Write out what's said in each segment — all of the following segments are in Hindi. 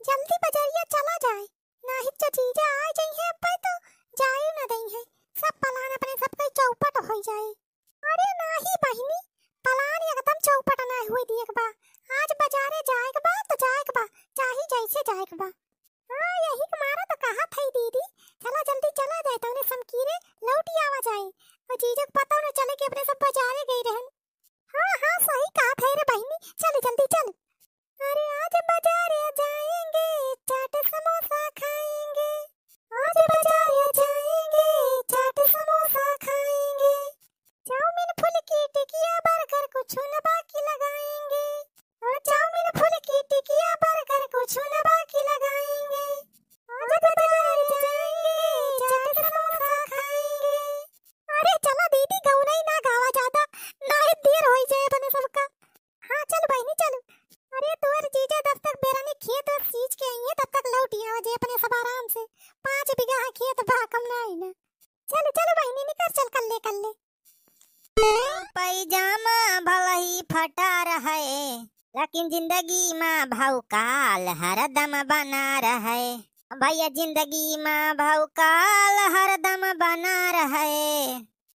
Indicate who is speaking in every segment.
Speaker 1: जल्दी बजरिया चला जाए, नाही तो जीजा आ जाई है अब तो जाए न दई है। सब पलान अपने सब कई चौपट हो जाए। अरे नाही बहिनी, पलान एकदम चौपट ना हुई दी एक बा। आज बाजारे जाए के बा तो जाए के बा, चाहे जैसे जाए के बा। हां यही तुम्हारा तो कहा थई दीदी, चला जल्दी चला जाए तो उन्हें समकीरे लौटी आवा जाए और जीजा को पता न चले कि अपने सब बाजारे गई रहन। हां हां सही कहा थे रे बहिनी, चल जल्दी चल। अरे आज बाजारे जाएंगे, चाट समोसा खाएंगे। आज बाजारे जाएंगे, चाट समोसा खाएंगे। चाउमीन फुल्की टिकिया बर्गर कुछ न बाकी लगाएंगे। और चाउमीन फुल्की टिकिया बर्गर कुछ न बाकी लगाएंगे। आज बाजारे जाएंगे, चाट समोसा खाएंगे। अरे चलो दीदी गौना ही ना गावा ज्यादा, ना ही देर हो जाए बने सबका। हाँ चल बहनी चल। अरे तोर जीजा जब तक बेरानी खेत और सींच के आई है तब तक लौटी आवा जे अपने सब आराम से। 5 बीघा खेत बा कम ना आई ना। चल चल बहनी निकल चल कर ले। पैजामा भला ही फटा रहा है, लेकिन जिंदगी में भौकाल हरदम बना रहा है। भैया जिंदगी में भौकाल हरदम बना रहा है।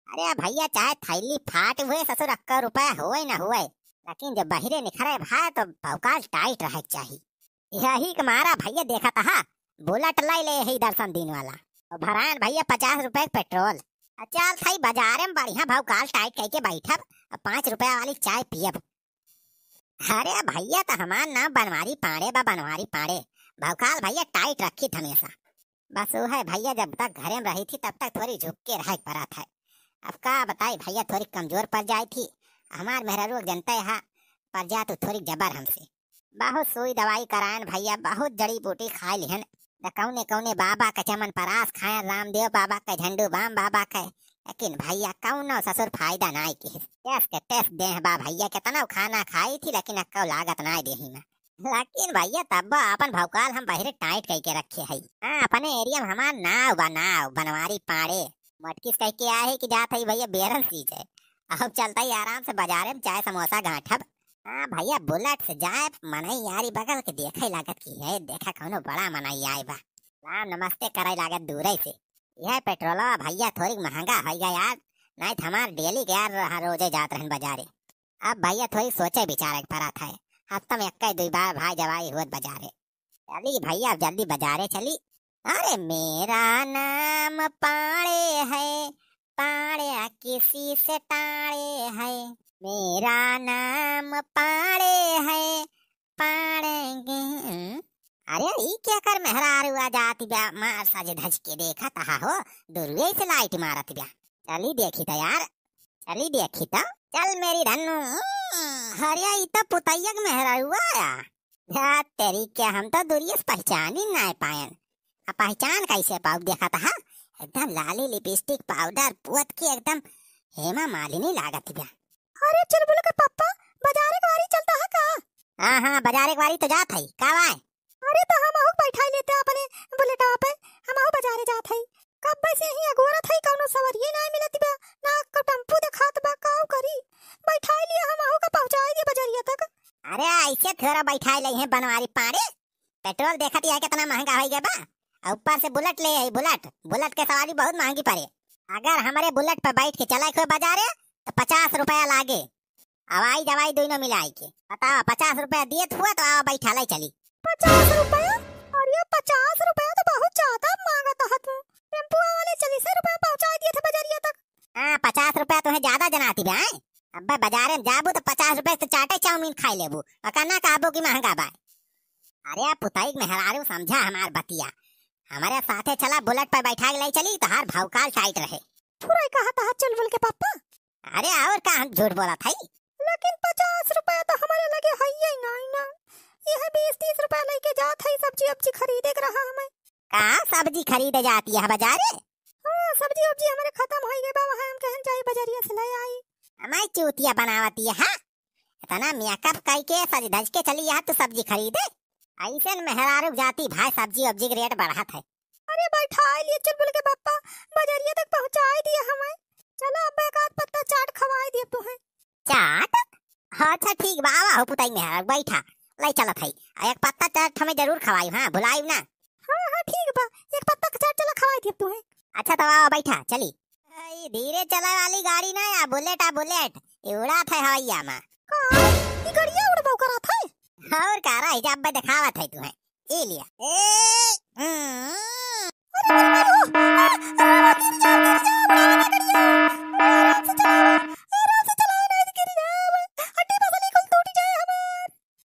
Speaker 1: अरे भैया चाहे थैली फाट हुए 70 रुपया हुए न हुए, लेकिन जब बाहरे निखरे भाई तो भौकाल टाइट रहे चाहिए। यही कमारा भैया देखा था बुलेट लाई ले ही दर्शन दिन वाला और भरान भैया 50 रुपए पेट्रोल। चल थई बाजार में बढ़िया भौकाल टाइट कह के बैठब और 5 रुपया वाली चाय पियब। अरे भैया तो हमार नाम बनवारी पाड़े बा, बनवारी पाड़े। भौकाल भैया टाइट रखी थी हमेशा। बस वो है भैया जब तक घर में रही थी तब तक थोड़ी झुक के रह पड़ा था। अब का बताई भैया थोड़ी कमजोर पड़ जाई थी। हमार मेहरारू जनता है पर जा तो थोड़ी जबर हमसे। बहुत सुई दवाई करायन भैया, बहुत जड़ी बूटी खाए लिहन। कौने कौने बाबा का चमन परास खाए, रामदेव बाबा का, झंडू बाम बाबा का, लेकिन भैया कौनो ससुर फायदा नाई की। टेस्ट दे बा भैया कितना खाना खाई थी लेकिन अक्का लागत नाई देही में। लेकिन भैया तब अपन भौकाल हम बाहर टाइट कह के रखे है। अपने एरिया में हमार नाव बनवारी पाड़े मटकिस कह के आए कि जात है भैया बेरन सीज है। अब चलता ही आराम से बाजारे में चाय समोसा गांठब। भैया बुलेट से जाए मनई यारी बगल के देखे लागत की है, देखा कौनो बड़ा मनई आए बा। राम नमस्ते करे लागत दूर से। यह पेट्रोल भैया थोड़ी महंगा हो गया यार, नहीं तो हमार डेली के यार रोजे जात रहन बाजारे। अब भैया थोड़ी सोचे विचारे पड़ा था, हफ्ता में 1-2 बार भाई जवाई हुआ बाजारे। चली भैया जल्दी बाजारे चली। अरे मेरा नाम पाड़े है, पाड़े किसी से टाड़े है। मेरा नाम पाड़े है, पाड़ेंगे। अरे ई क्या कर मेहरारू आ जाती ब्या, मार सज धज के देखा तहा हो दुर्वे से लाइट मारत ब्या। चली देखी तो यार, चली देखी तो। चल मेरी धन्नू। हरिया ई तो पुतैया के मेहरारू आया। या तेरी क्या हम तो दुरिये से पहचान ही ना पायन। पहचान कैसे पाऊ देखा था, एकदम लाली लिपस्टिक पाउडर पुअत की एकदम हेमा मालिनी लागत ब्या। अरे चल बोलो के पापा बाजारे के वारी चलता है का? हां बाजारे के वारी तो जात है का वाय। अरे तो हम आहू बैठा लेते अपने बुलेटवा पे, हम आहू बाजारे जात है। कब से ही अगोरा थई कौनो सवारी ना मिलत बा, ना को टेम्पू दिखात बा, काऊ करी बैठा लिया हम आहू का पहुंचाई दे बाजारिया तक। अरे ऐसे थोड़ा बैठा ले हैं बनवारी पाड़े। पेट्रोल देखत है कितना महंगा हो गया बा, ऊपर से बुलेट ले आई। बुलेट के सवारी बहुत महंगी पड़े। अगर हमारे बुलेट पर बैठ के चला कोई बाजारे तो 50 रुपया लागे, हवाई दवाई दोनों मिलाई के। बताओ 50 रुपया दिए हुआ तो आओ बैठा लाई चली। 50 रुपया? अरे 50 रुपया तो बहुत ज्यादा मांगता है तू। टेम्पो वाले 40 रुपया पहुंचा दिए थे बाजारिया तक। 50 रुपया तुम्हें ज्यादा जनाती बे। अब बाजारे में जाबू तो 50 रुपए से चाटे चाउमीन खाई लेबू और कहना काबू की महंगा बा। अरे पुताई मेहरारू समझा हमार बतिया, हमारे साथे चला बुलेट पर बैठा के लाई चली तो हर भौकाल टाइट रहे। पूरा कहा था चल बोल के पापा। अरे और का हम झूठ बोला था, लेकिन 50 रुपया तो हमारे लगे है ही नहीं ना। यह 20-30 रुपया लेके जात है सब्जी अब्जी खरीदे के रहा हमें। का सब्जी खरीदे जाती है बाजारे? हां सब्जी अब्जी हमारे खत्म हो गए बा, वहां हम कहन जाई बाजारिया से ले आई। हमारी चूतिया बनावती है। हां इतना मेकअप करके सज धज के चली यहाँ तो सब्जी खरीदे। ऐसे मेहरारू जाती भाई सब्जी अब्जी के रेट बढ़त है। अरे बैठा लिए चल बोल के पापा बाजारिया तक पहुंचाई दिए हमें। चलो अब एक आध पत्ता चाट खवाई दिए तुम्हें। चाट? अच्छा ठीक बाबा हो पुताई मेहरारू बैठा लाई चलत है। एक पत्ता चाट हमें जरूर खवाई, हाँ भुलाई ना। हाँ हाँ ठीक बा, एक पत्ता का चाट चला खवाई दिया तुम्हें। अच्छा तो आओ बैठा चली। ये धीरे चला वाली गाड़ी ना या बुलेट आ बुलेट उड़ा था हवाइया में। ये गाड़िया उड़बो करा था और कारा हिजाब में दिखावत है तुम्हें। ये लिया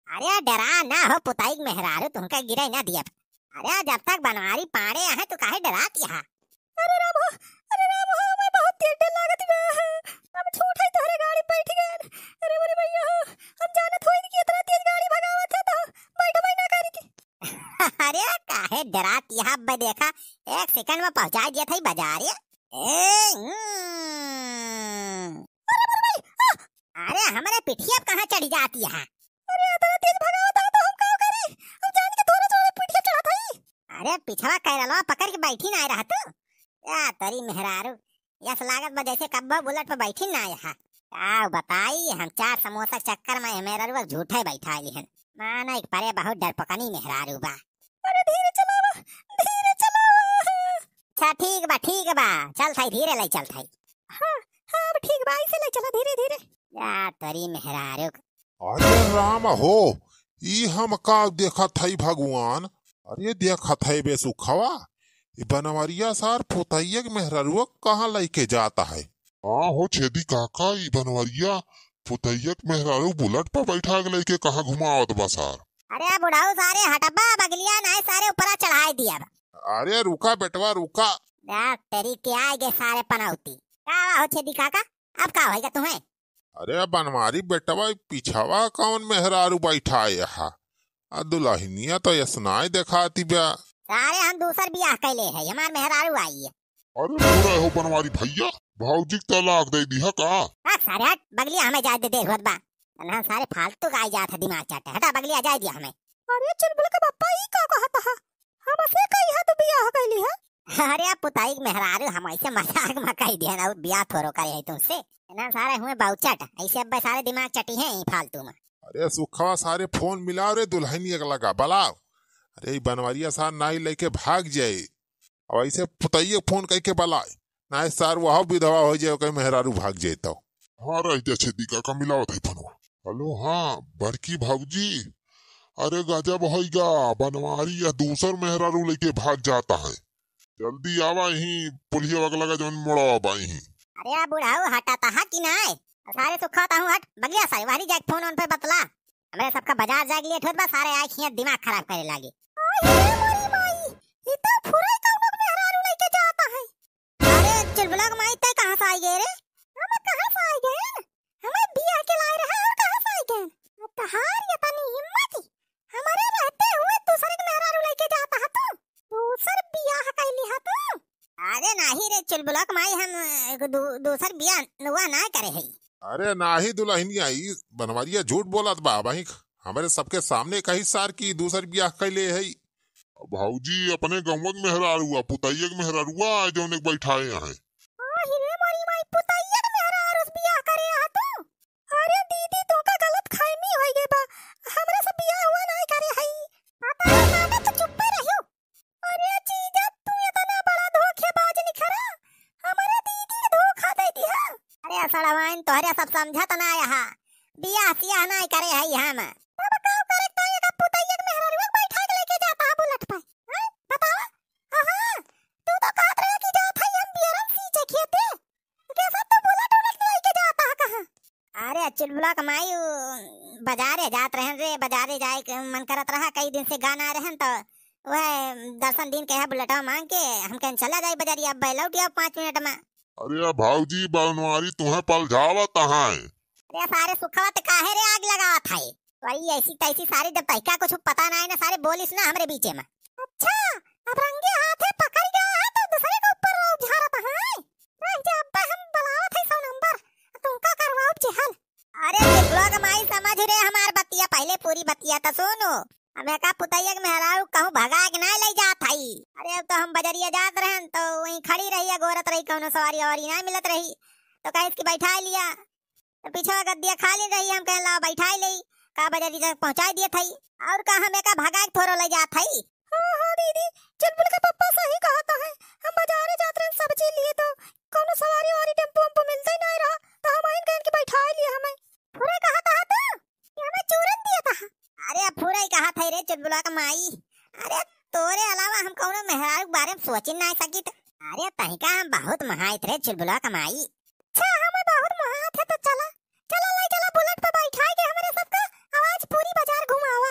Speaker 1: अरे डरा ना हो पुताई मेहरारू तुमका गिरे ना दिया। अरे जब तक बनवारी पाड़े है तो काहे डराती है। अरे राम हो मैं बहुत तेज डर लागत बा। हम छूट है तोहरे गाड़ी बैठ गए। अरे मोरे भैया हो हम जानत होई कि इतना तेज गाड़ी भगावत है तो बैठ ना करी थी। अरे काहे डराती है। अब देखा 1 सेकंड में पहुंचा दिया था बाजार। अरे हमारे पिठिया कहाँ चढ़ जाती है। अरे इतना तेज भगावत है तो हम का करी। हम जान के थोड़ा थोड़ा पिठिया चढ़ा था। अरे पिछवा कैरलवा पकड़ के बैठी ना रहा तू। या तरी मेहरारू यस लागत बा जैसे कब्बा बुलेट पे बैठी ना यहाँ। क्या बताई हम 4 समोसा चक्कर में मेहरारू झूठे बैठा लिहन। माना एक परे बहुत डरपकनी मेहरारू बा। अरे धीरे चलावा धीरे चलावा। अच्छा ठीक बा चल थाई धीरे ले चल थाई। हाँ हाँ ठीक बा ऐसे ले चला धीरे धीरे। या तरी मेहरारू।
Speaker 2: अरे राम हो ई हम का देखा थई भगवान। अरे देखा थई बेसुखवा ये बनवरिया सार पोतैया के मेहरारुआ कहाँ लेके जाता है।
Speaker 3: हाँ हो छेदी काका ई बनवरिया पोतैया के मेहरारू बुलेट पर बैठा के लेके कहाँ घुमावत बा सार।
Speaker 1: अरे बुढ़ाऊ सारे हटबा बगलिया ना सारे ऊपर चढ़ाई दिया।
Speaker 2: अरे रुका बेटवा रुका।
Speaker 1: तेरी क्या आगे सारे पनौती। क्या हो छेदी काका अब का होएगा तुम्हें।
Speaker 2: अरे बनवारी बेटवा पिछवा कौन मेहरारू बैठा है यहाँ। दुल्हनिया तो यसनाय दिखाती ब्या।
Speaker 1: सारे हम दूसर बियाह कैले है हमार मेहरारू आई है।
Speaker 3: अरे पूरा हो बनवारी भैया भौजी तलाक दे दी है का।
Speaker 1: सारे हट बगलिया हमें जा दे होत बा ना सारे फालतू का आई जात है दिमाग चाटे। हटा बगलिया जा दिया हमें। अरे चुलबुल का पप्पा ई का कहता है हम से कही है तो बियाह कैली है। अरे पुताई मेहरारू हम ऐसे मजाक में कह दिया ना बियाह थोरो करे है तुमसे ना सारे हुए बाउचट ऐसे अब सारे दिमाग चटी है फालतू में।
Speaker 2: अरे सुखवा सारे फोन मिलाओ रे दुल्हनिया का लगा बलाओ। अरे बनवारिया सार नाई लेके भाग जाए और ऐसे पुतैया फोन करके बलाए ना सार वह विधवा हो जाए कहीं मेहरारू भाग जाए तो।
Speaker 3: हाँ रहते छेदी काका मिलावत है फोनवा। हेलो हाँ बड़की भौजी अरे गजब होइगा बनवारी या दूसर मेहरारू लेके भाग जाता है। जल्दी आवा यहीं पुलिया वगैरह लगा जौन मोड़ा आवा यहीं।
Speaker 1: अरे बुढ़ाऊ हटाता है कि ना सारे सुखाता हूँ हट बगलिया सारे वारी जाके फोन ऑन पे बतला हमारे सबका बाजार जाके लिए ठोत बा सारे आए खिया दिमाग खराब करे लागे। ये तो फुरे कौन मेहरारू लेके जाता है। अरे चुलबुला के माई तय कहां से आई गए रे। हम कहां से आई गए हमें बियाह के लाए रहे और कहां से आई गए। तहार ये तनी हिम्मत हमारे रहते हुए दूसरे के मेहरारू लेके जाता है तू दूसर बियाह कैली है तू। अरे नाही रे चुलबुला के माई हम दूसर बियाह नुआ ना करे है।
Speaker 2: अरे नाही दुल्हनिया ई बनवारिया झूठ बोलत बा वही हमारे सबके सामने कही सार की दूसर बियाह कैले है।
Speaker 3: भौजी अपने गाँव में मेहरारुआ पुतैया के मेहरारुआ जौन एक बैठाए हैं।
Speaker 1: हिरे मोरी माई पुतैया के मेहरारू से बियाह करे आ तू। अरे दीदी तो का गलत खाइमी होई गई बा हमरे से बियाह हुआ नहीं करे है। पता है ना तो चुप रहियो। अरे जीजा तू इतना बड़ा धोखेबाज निखरा हमारे दीदी के धोखा दे दिया। अरे सड़वाइन तोहरे सब समझत ना यहाँ बियाह सियाह नहीं करे है यहाँ में। तब काऊ करे तो ये का पुतैया के मेहरारू बैठा के लेके जाता है बुलेट पे। हां बताओ। हां तू तो कहत रहे कि जात है हम बियरम सीचे खेते कैसा तो बुलेट उलट लेके जाता है कहां। अरे चुलबुला कमाई बाजारे जात रहे रे बाजारे जाए के मन करत रहा कई दिन से गाना रहन तो वह दर्शन दिन के है बुलेटवा मांग के हम कहीं चला जाए बाजारी अब लौट 5 मिनट में।
Speaker 3: अरे भौजी बनवारी तुम्हें पल जावत है।
Speaker 1: अरे सारे सुखवत काहे रे आग लगावत है। वही ऐसी तैसी सारी जब तैका कुछ पता ना है ना सारे बोलिस ना हमरे बीचे में। अच्छा अब रंगे हाथे पकड़ गया है तो दूसरे के ऊपर झाड़त है। जब हम बुलावत है 100 नंबर तुमका करवाओ चहल। अरे ब्लॉग माई समझ रे हमार बतिया पहले पूरी बतिया तो सुनो। हमें का पुतैया के मेहरारू कहूं भगा के ना ले जात है। अरे अब तो हम बजरिया जात रहन तो वहीं खड़ी रही गोरत रही कौनो सवारी और ना मिलत रही तो कहीं इसकी बैठा लिया तो पीछे गद्दिया खाली रही हम कहला बैठा ले का बाजार तक पहुंचा दिए थई और का हमें का भगा के थोरो ले जात हई। हां दीदी, चुलबुल का पप्पा सही कहता है। हम बाजारे जात रहे सब्जी लिए तो कोनो सवारी वाली टेम्पो में मिलते ही नहीं रहा, तो हम आइन गए कि बैठा लिए हमें। पूरे कहा था तू कि हमें चूरन दिया था। अरे अब पूरा ही कहा था रे चुलबुला का माई। अरे तोरे अलावा हम कोनो मेहरारू के बारे में सोच ही नहीं सकी। अरे तही का हम बहुत महायत रे चुलबुला का माई। अच्छा हमें बहुत महायत है तो चला चला ले चला बुलेट पे बैठाई के हमारे सबका आवाज पूरी बाजार घुमावा।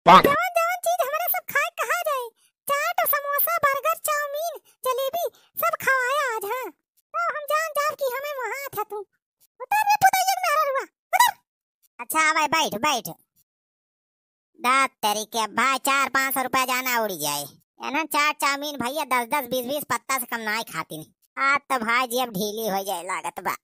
Speaker 1: जवान जवान चीज हमारे सब खाए कहा जाए, चाट समोसा बर्गर चाउमीन जलेबी सब खवाया आज। हां तो हम जान जाब कि हमें वहां था। तू उतर रे पुतैया मेरा हुआ उतर। अच्छा भाई बैठ बैठ। दात तेरी के भाई 400-500 रुपया जाना उड़ी जाए है ना। चाट चाउमीन भैया 10-10 20-20 पत्ता से कम ना ही खाती नहीं। आज तो भाई जी अब ढीली हो जाए लागत बा।